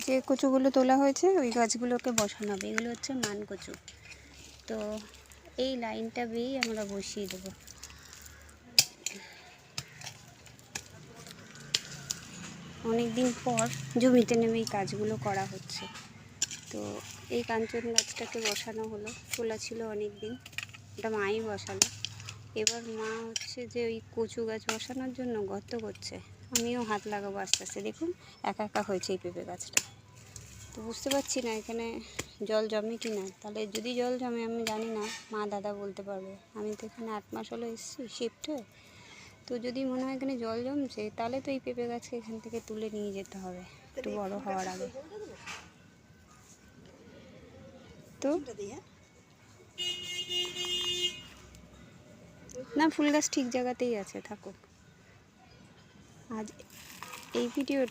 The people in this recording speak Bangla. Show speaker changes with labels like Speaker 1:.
Speaker 1: যে কচুগুলো তোলা হয়েছে ওই গাছগুলোকে বসানো হবে। এগুলো হচ্ছে মান কচু। তো এই লাইনটা বেয়েই আমরা বসিয়ে দেবো। অনেক দিন পর জমিতে নেমে এই কাজগুলো করা হচ্ছে। তো এই কাঞ্চন গাছটাকে বসানো হলো, তোলা ছিল অনেক দিন, এটা মাই বসালো। এবার মা হচ্ছে যে ওই কচু গাছ বসানোর জন্য গর্ত করছে, আমিও হাত লাগাবো আস্তে আস্তে। দেখুন একা একা হয়েছে এই পেঁপে গাছটা। তো বুঝতে পারছি না এখানে জল জমে কি না। তাহলে যদি জল জমে আমি জানি না, মা দাদা বলতে পারবে। আমি তো এখানে 8 মাস হলো এসেছি শিফট হয়ে। তো যদি মনে হয় এখানে জল জমছে, তাহলে তো এই পেঁপে গাছকে এখান থেকে তুলে নিয়ে যেতে হবে একটু বড় হওয়ার আগে। তো না, ফুল গাছ ঠিক জায়গাতেই আছে, থাকুক। আজ এই ভিডিও